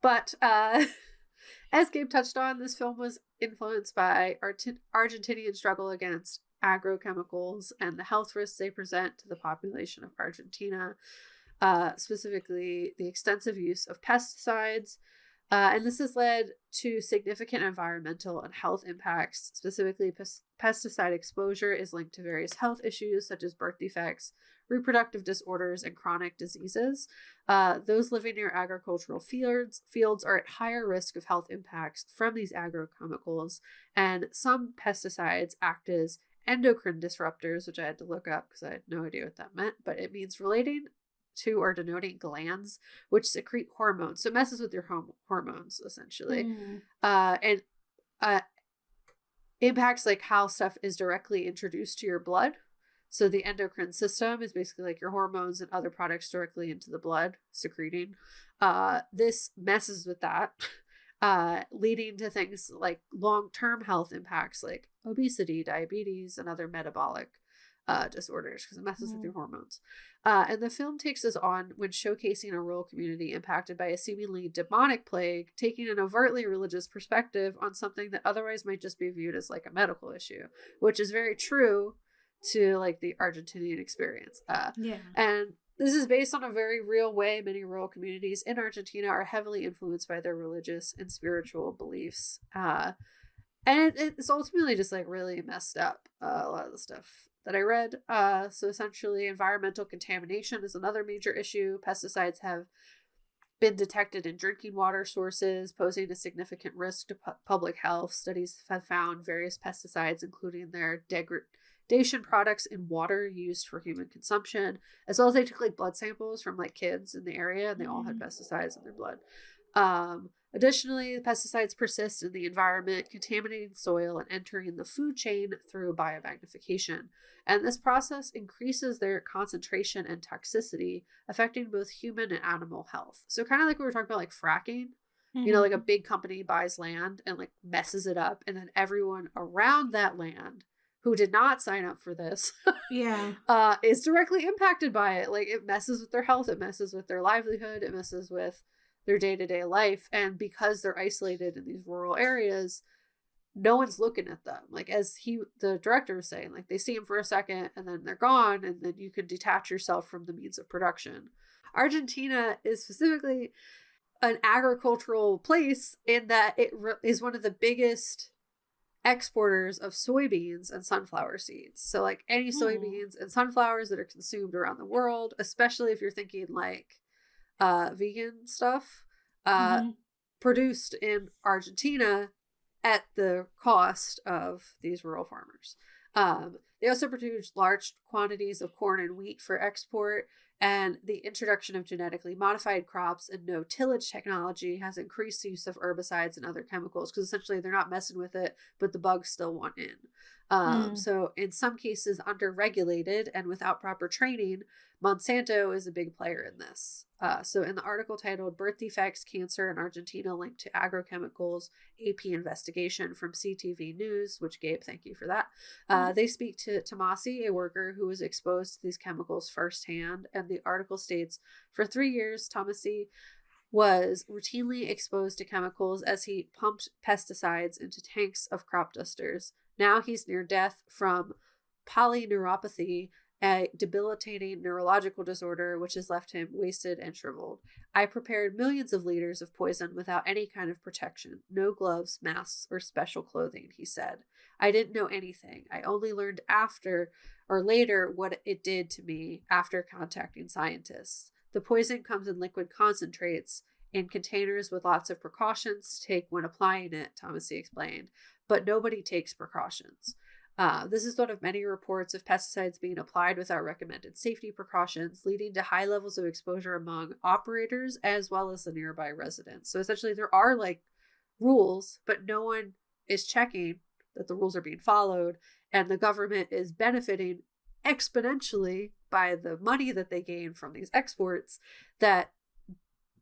But as Gabe touched on, this film was influenced by Argentinian struggle against agrochemicals and the health risks they present to the population of Argentina, specifically the extensive use of pesticides. And this has led to significant environmental and health impacts. Specifically, pesticide exposure is linked to various health issues such as birth defects, reproductive disorders, and chronic diseases. Those living near agricultural fields are at higher risk of health impacts from these agrochemicals, and some pesticides act as endocrine disruptors, which I had to look up because I had no idea what that meant, but it means relating to or denoting glands which secrete hormones. So it messes with your hormones, essentially. And impacts like how stuff is directly introduced to your blood. So the endocrine system is basically like your hormones and other products directly into the blood secreting. This messes with that, leading to things like long-term health impacts like obesity, diabetes, and other metabolic disorders because it messes with your hormones. And the film takes us on when showcasing a rural community impacted by a seemingly demonic plague, taking an overtly religious perspective on something that otherwise might just be viewed as like a medical issue, which is very true to like the Argentinian experience. And this is based on a very real way. Many rural communities in Argentina are heavily influenced by their religious and spiritual beliefs. And it's ultimately just like really messed up, a lot of the stuff that I read. So essentially, environmental contamination is another major issue. Pesticides have been detected in drinking water sources, posing a significant risk to public health. Studies have found various pesticides, including their degradation products in water used for human consumption, as well as they took like blood samples from like kids in the area, and they all had pesticides in their blood. Additionally, pesticides persist in the environment, contaminating soil and entering the food chain through biomagnification. And this process increases their concentration and toxicity, affecting both human and animal health. So kind of like we were talking about like fracking, you know, like a big company buys land and like messes it up, and then everyone around that land who did not sign up for this is directly impacted by it. Like it messes with their health, it messes with their livelihood, it messes with their day-to-day life. And because they're isolated in these rural areas, no one's looking at them. Like as the director was saying, like they see them for a second and then they're gone, and then you can detach yourself from the means of production. Argentina is specifically an agricultural place in that it is one of the biggest exporters of soybeans and sunflower seeds. So like any soybeans and sunflowers that are consumed around the world, especially if you're thinking like vegan stuff, produced in Argentina at the cost of these rural farmers. They also produce large quantities of corn and wheat for export, and the introduction of genetically modified crops and no-tillage technology has increased the use of herbicides and other chemicals because essentially they're not messing with it, but the bugs still want in. So in some cases, under-regulated and without proper training, Monsanto is a big player in this. So in the article titled Birth Defects, Cancer in Argentina Linked to Agrochemicals, AP Investigation from CTV News, which Gabe, thank you for that. They speak to Tomasi, a worker who was exposed to these chemicals firsthand. And the article states, for 3 years, Tomasi was routinely exposed to chemicals as he pumped pesticides into tanks of crop dusters. Now he's near death from polyneuropathy, a debilitating neurological disorder which has left him wasted and shriveled. I prepared millions of liters of poison without any kind of protection, no gloves, masks, or special clothing, he said. I didn't know anything. I only learned later what it did to me after contacting scientists. The poison comes in liquid concentrates in containers with lots of precautions to take when applying it, Tomasi explained, but nobody takes precautions. This is one of many reports of pesticides being applied without recommended safety precautions, leading to high levels of exposure among operators as well as the nearby residents. So essentially there are like rules, but no one is checking that the rules are being followed, and the government is benefiting exponentially by the money that they gain from these exports, that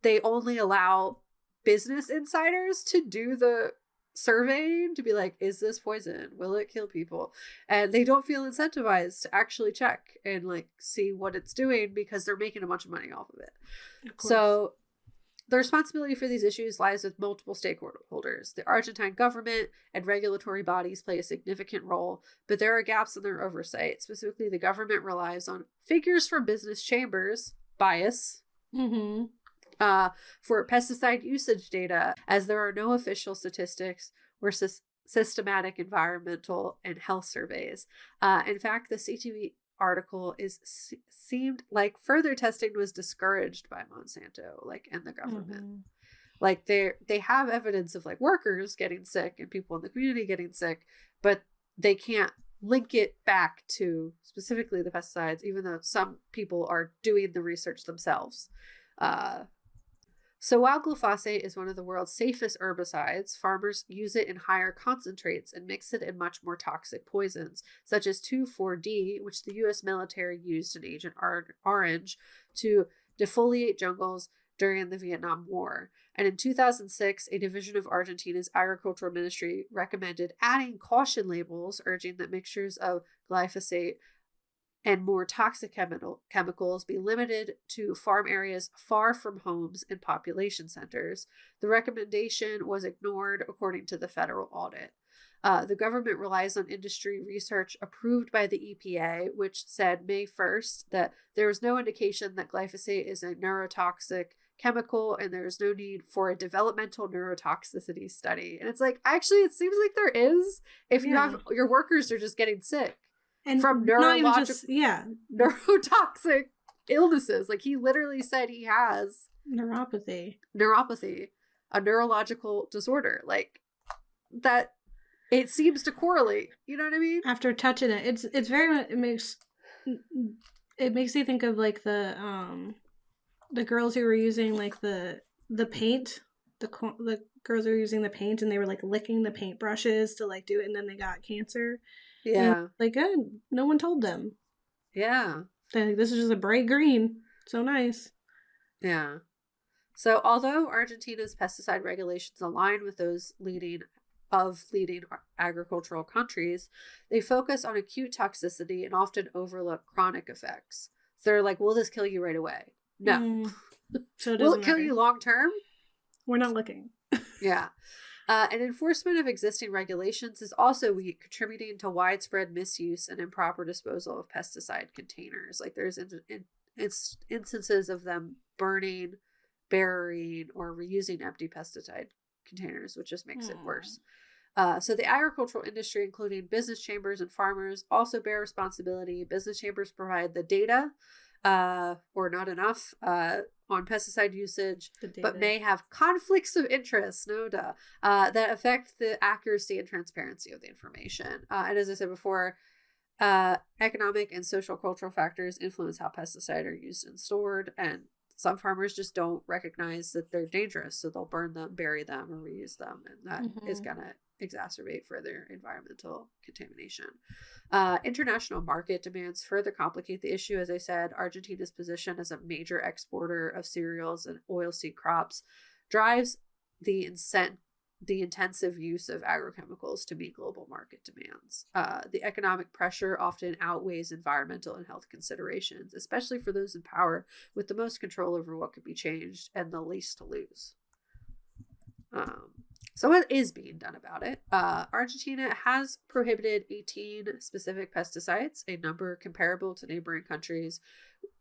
they only allow business insiders to do the surveying to be like, is this poison? Will it kill people? And they don't feel incentivized to actually check and like see what it's doing because they're making a bunch of money off of it. So The responsibility for these issues lies with multiple stakeholders. The Argentine government and regulatory bodies play a significant role, but there are gaps in their oversight. Specifically, the government relies on figures from business chambers, bias, for pesticide usage data, as there are no official statistics or systematic environmental and health surveys. In fact, the CTV article seemed like further testing was discouraged by Monsanto, like, and the government. Like they have evidence of like workers getting sick and people in the community getting sick, but they can't link it back to specifically the pesticides, even though some people are doing the research themselves. So while glyphosate is one of the world's safest herbicides, farmers use it in higher concentrates and mix it in much more toxic poisons, such as 2,4-D, which the U.S. military used in Agent Orange to defoliate jungles during the Vietnam War. And in 2006, a division of Argentina's agricultural ministry recommended adding caution labels, urging that mixtures of glyphosate and more toxic chemicals be limited to farm areas far from homes and population centers. The recommendation was ignored according to the federal audit. The government relies on industry research approved by the EPA, which said May 1st that there is no indication that glyphosate is a neurotoxic chemical and there is no need for a developmental neurotoxicity study. And it's like, actually, it seems like there is if you have your workers are just getting sick. And from neurotoxic illnesses. Like, he literally said he has neuropathy, a neurological disorder. Like, that, it seems to correlate. You know what I mean? After touching it, it's very, it makes you think of like the girls who were using like the paint, the girls who were using the paint and they were like licking the paint brushes to like do it, and then they got cancer. Yeah. Like, good. No one told them. Yeah. They're like, this is just a bright green. So nice. Yeah. So although Argentina's pesticide regulations align with those leading agricultural countries, they focus on acute toxicity and often overlook chronic effects. So they're like, will this kill you right away? No. So will it kill you long term? We're not looking. Yeah. And enforcement of existing regulations is also weak, contributing to widespread misuse and improper disposal of pesticide containers. Like, there's instances of them burning, burying, or reusing empty pesticide containers, which just makes it worse. So the agricultural industry, including business chambers and farmers, also bear responsibility. Business chambers provide the data, or not enough, on pesticide usage, but may have conflicts of interest, that affect the accuracy and transparency of the information. And as I said before, economic and social cultural factors influence how pesticides are used and stored, and some farmers just don't recognize that they're dangerous, so they'll burn them, bury them, or reuse them, and that is going to exacerbate further environmental contamination. International market demands further complicate the issue. As I said, Argentina's position as a major exporter of cereals and oilseed crops drives the intensive use of agrochemicals to meet global market demands. The economic pressure often outweighs environmental and health considerations, especially for those in power with the most control over what could be changed and the least to lose. So what is being done about it? Argentina has prohibited 18 specific pesticides, a number comparable to neighboring countries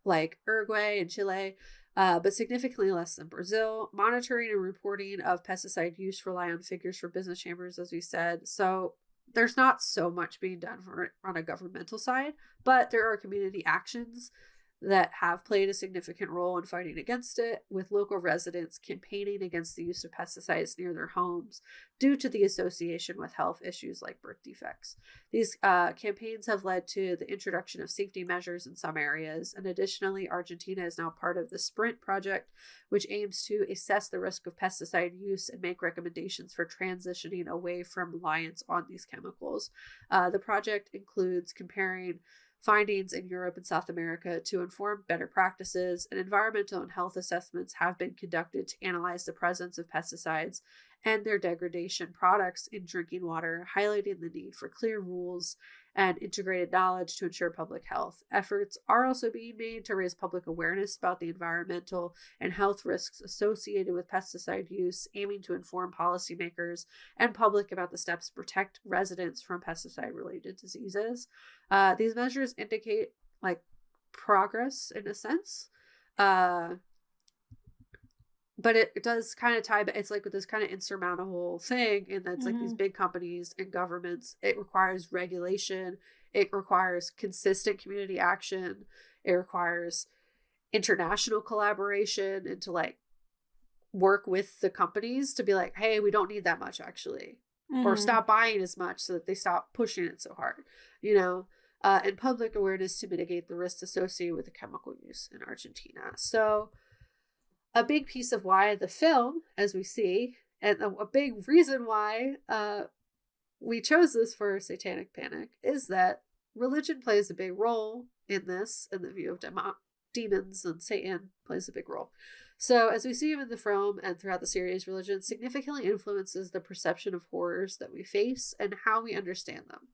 like Uruguay and Chile, but significantly less than Brazil. Monitoring and reporting of pesticide use rely on figures from business chambers, as we said. So there's not so much being done on a governmental side, but there are community actions that have played a significant role in fighting against it, with local residents campaigning against the use of pesticides near their homes due to the association with health issues like birth defects. These campaigns have led to the introduction of safety measures in some areas, and additionally, Argentina is now part of the SPRINT project, which aims to assess the risk of pesticide use and make recommendations for transitioning away from reliance on these chemicals. The project includes comparing findings in Europe and South America to inform better practices, and environmental and health assessments have been conducted to analyze the presence of pesticides and their degradation products in drinking water, highlighting the need for clear rules and integrated knowledge to ensure public health. Efforts are also being made to raise public awareness about the environmental and health risks associated with pesticide use, aiming to inform policymakers and public about the steps to protect residents from pesticide-related diseases. These measures indicate like progress in a sense. But it does kind of tie, but it's like with this kind of insurmountable thing, and that's like these big companies and governments. It requires regulation. It requires consistent community action. It requires international collaboration and to like work with the companies to be like, hey, we don't need that much actually, or stop buying as much so that they stop pushing it so hard, you know, and public awareness to mitigate the risks associated with the chemical use in Argentina. So a big piece of why the film, as we see, and a big reason why we chose this for Satanic Panic is that religion plays a big role in this, and the view of demons and Satan plays a big role. So as we see in the film and throughout the series, religion significantly influences the perception of horrors that we face and how we understand them.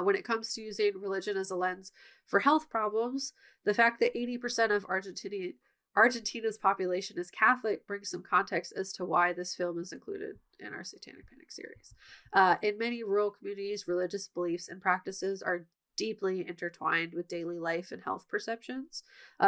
When it comes to using religion as a lens for health problems, the fact that 80% of Argentina's population is Catholic brings some context as to why this film is included in our Satanic Panic series. In many rural communities, religious beliefs and practices are deeply intertwined with daily life and health perceptions.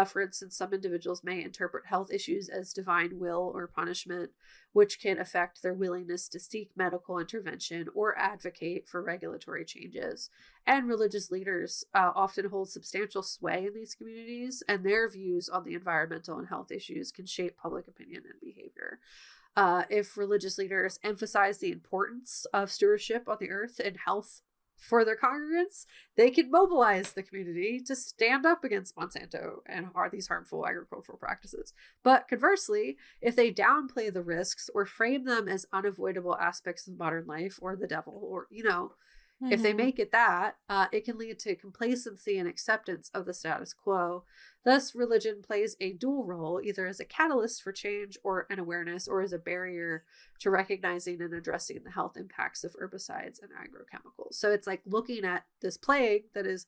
For instance, some individuals may interpret health issues as divine will or punishment, which can affect their willingness to seek medical intervention or advocate for regulatory changes. And religious leaders often hold substantial sway in these communities, and their views on the environmental and health issues can shape public opinion and behavior. If religious leaders emphasize the importance of stewardship on the earth and health for their congregants, they can mobilize the community to stand up against Monsanto and these harmful agricultural practices. But conversely, if they downplay the risks or frame them as unavoidable aspects of modern life or the devil, or, you know, if they make it that, it can lead to complacency and acceptance of the status quo. Thus, religion plays a dual role, either as a catalyst for change or an awareness, or as a barrier to recognizing and addressing the health impacts of herbicides and agrochemicals. So it's like looking at this plague that is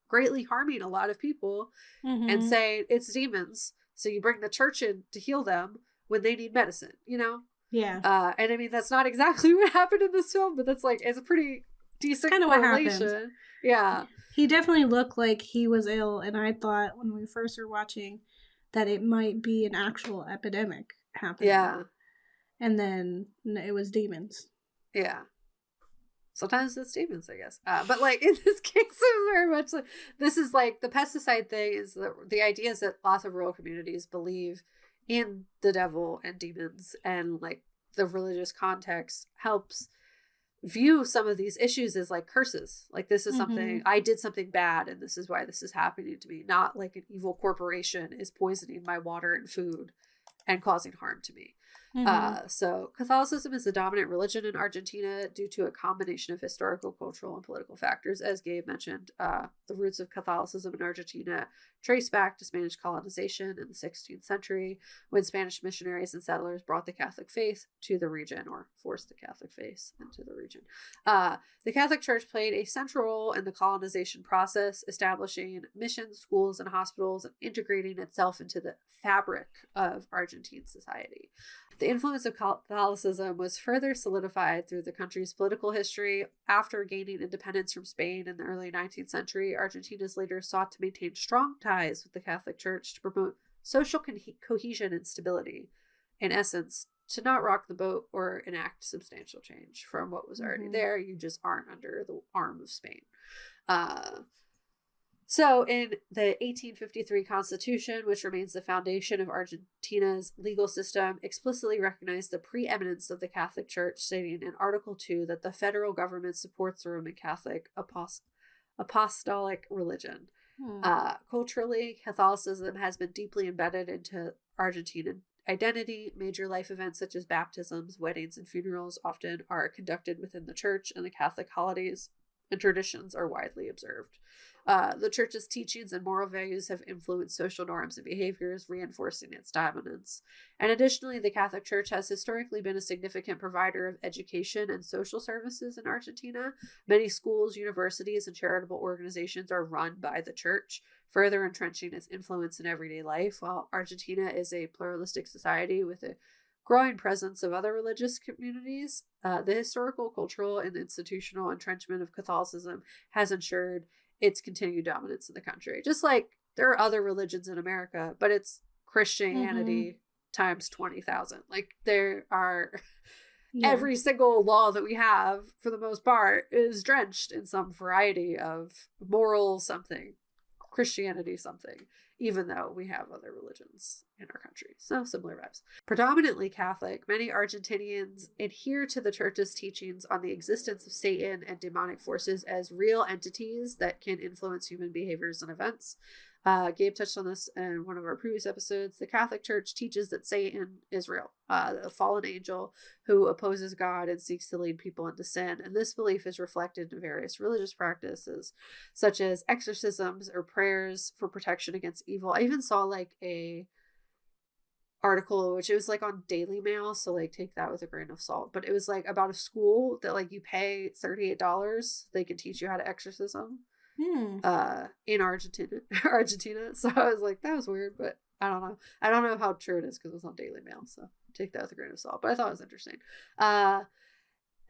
greatly harming a lot of people and saying it's demons. So you bring the church in to heal them when they need medicine, you know? Yeah. And I mean, that's not exactly what happened in this film, but that's like, it's a pretty decent kind of what happened. Yeah. He definitely looked like he was ill, and I thought when we first were watching that it might be an actual epidemic happening. Yeah. And then it was demons. Yeah. Sometimes it's demons, I guess. But like in this case, it's very much like this is like the pesticide thing is the idea is that lots of rural communities believe in the devil and demons, and like the religious context helps view some of these issues as like curses. Like this is something, I did something bad and this is why this is happening to me. Not like an evil corporation is poisoning my water and food and causing harm to me. So Catholicism is the dominant religion in Argentina due to a combination of historical, cultural, and political factors. As Gabe mentioned, the roots of Catholicism in Argentina trace back to Spanish colonization in the 16th century, when Spanish missionaries and settlers brought the Catholic faith to the region, or forced the Catholic faith into the region. The Catholic Church played a central role in the colonization process, establishing missions, schools, and hospitals, and integrating itself into the fabric of Argentine society. The influence of Catholicism was further solidified through the country's political history. After gaining independence from Spain in the early 19th century, Argentina's leaders sought to maintain strong ties with the Catholic Church to promote social cohesion and stability. In essence, to not rock the boat or enact substantial change from what was already there. You just aren't under the arm of Spain. So in the 1853 Constitution, which remains the foundation of Argentina's legal system, explicitly recognized the preeminence of the Catholic Church, stating in Article 2 that the federal government supports the Roman Catholic apostolic religion. Culturally, Catholicism has been deeply embedded into Argentine identity. Major life events such as baptisms, weddings, and funerals often are conducted within the church, and the Catholic holidays and traditions are widely observed. The church's teachings and moral values have influenced social norms and behaviors, reinforcing its dominance. And additionally, the Catholic Church has historically been a significant provider of education and social services in Argentina. Many schools, universities, and charitable organizations are run by the church, further entrenching its influence in everyday life. While Argentina is a pluralistic society with a growing presence of other religious communities, the historical, cultural, and institutional entrenchment of Catholicism has ensured its continued dominance in the country. Just like there are other religions in America, but it's Christianity times 20,000. Like there are every single law that we have, for the most part, is drenched in some variety of moral something, Christianity something, even though we have other religions in our country. So similar vibes. Predominantly Catholic, many Argentinians adhere to the church's teachings on the existence of Satan and demonic forces as real entities that can influence human behaviors and events. Gabe touched on this in one of our previous episodes. The Catholic Church teaches that Satan is real, a fallen angel who opposes God and seeks to lead people into sin. And this belief is reflected in various religious practices, such as exorcisms or prayers for protection against evil. I even saw like a article, which it was like on Daily Mail, so like take that with a grain of salt, but it was like about a school that like you pay $38, they can teach you how to exorcism in Argentina. So I was like, that was weird, but I don't know how true it is because it was on Daily Mail, so take that with a grain of salt, but I thought it was interesting.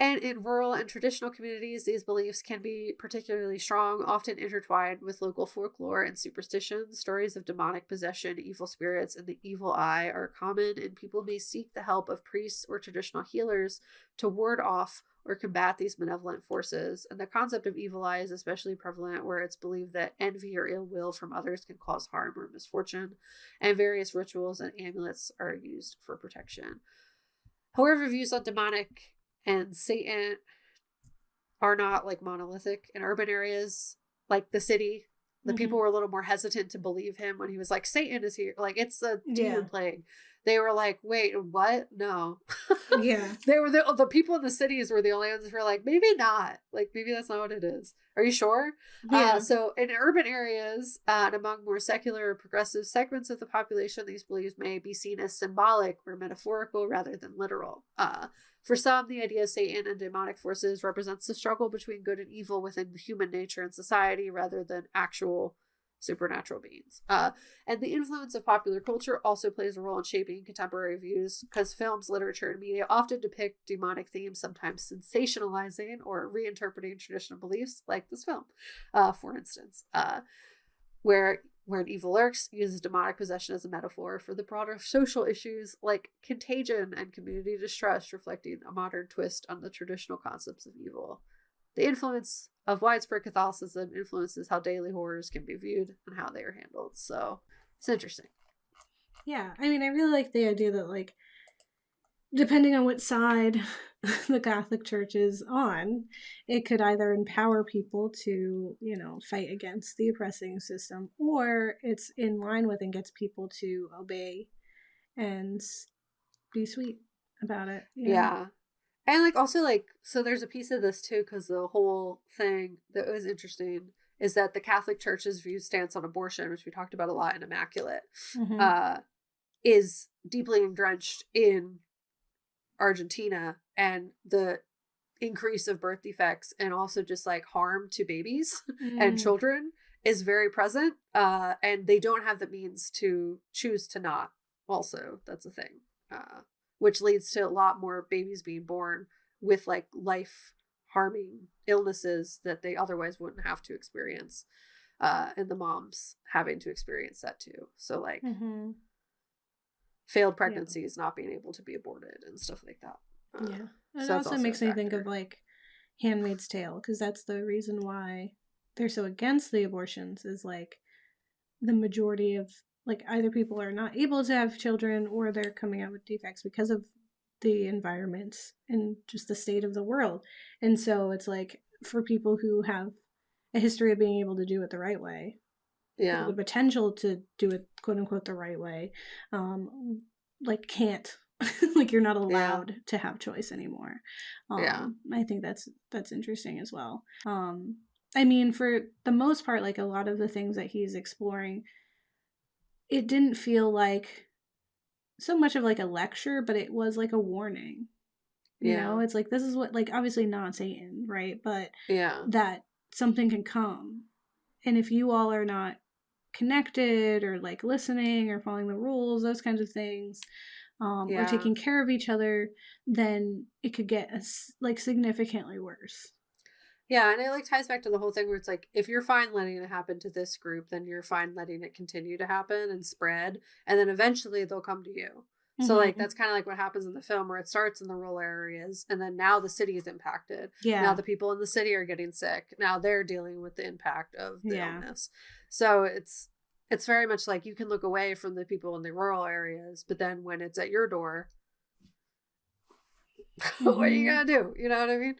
And in rural and traditional communities, these beliefs can be particularly strong, often intertwined with local folklore and superstition. Stories of demonic possession, evil spirits, and the evil eye are common, and people may seek the help of priests or traditional healers to ward off or combat these malevolent forces. And the concept of evil eye is especially prevalent where it's believed that envy or ill will from others can cause harm or misfortune, and various rituals and amulets are used for protection. However, views on demonic and Satan are not like monolithic. In urban areas like the city, the people were a little more hesitant to believe him when he was like, Satan is here, like it's the demon plague. They were like, wait, what? No. They were the people in the cities were the only ones who were like, maybe not, like maybe that's not what it is. Are you sure? So in urban areas and among more secular or progressive segments of the population, these beliefs may be seen as symbolic or metaphorical rather than literal. For some, the idea of Satan and demonic forces represents the struggle between good and evil within human nature and society rather than actual supernatural beings. And the influence of popular culture also plays a role in shaping contemporary views because films, literature, and media often depict demonic themes, sometimes sensationalizing or reinterpreting traditional beliefs, like this film, for instance, where Evil Lurks uses demonic possession as a metaphor for the broader social issues like contagion and community distrust, reflecting a modern twist on the traditional concepts of evil. The influence of widespread Catholicism influences how daily horrors can be viewed and how they are handled. So it's interesting. Yeah, I mean, I really like the idea that, like, depending on what side the Catholic Church is on, it could either empower people to, you know, fight against the oppressing system, or it's in line with and gets people to obey and be sweet about it. Yeah. And like also like, so there's a piece of this too, because the whole thing that was interesting is that the Catholic Church's view stance on abortion, which we talked about a lot in Immaculate, is deeply entrenched in Argentina, and the increase of birth defects and also just like harm to babies and children is very present, and they don't have the means to choose to not. Also, that's a thing, which leads to a lot more babies being born with like life harming illnesses that they otherwise wouldn't have to experience, and the moms having to experience that too. So like failed pregnancies not being able to be aborted and stuff like that. It also makes me think of like Handmaid's Tale, because that's the reason why they're so against the abortions, is like the majority of like either people are not able to have children or they're coming out with defects because of the environment and just the state of the world. And so it's like for people who have a history of being able to do it the right way, the potential to do it quote unquote the right way, like can't like you're not allowed to have choice anymore. I think that's interesting as well. I mean, for the most part, like a lot of the things that he's exploring, it didn't feel like so much of like a lecture, but it was like a warning. You know, Yeah. it's like this is what, like, obviously not Satan, right? But Yeah. that something can come. And if you all are not connected or like listening or following the rules, those kinds of things, or Yeah. taking care of each other, then it could get like significantly worse. Yeah, and it like ties back to the whole thing where it's like if you're fine letting it happen to this group, then you're fine letting it continue to happen and spread, and then eventually they'll come to you. So like Mm-hmm. that's kind of like what happens in the film where it starts in the rural areas and then now the city is impacted. Now Yeah. the people in the city are getting sick. Now they're dealing with the impact of the Yeah. illness. So it's very much like you can look away from the people in the rural areas, but then when it's at your door, what are you Mm-hmm. gonna do? You know what I mean?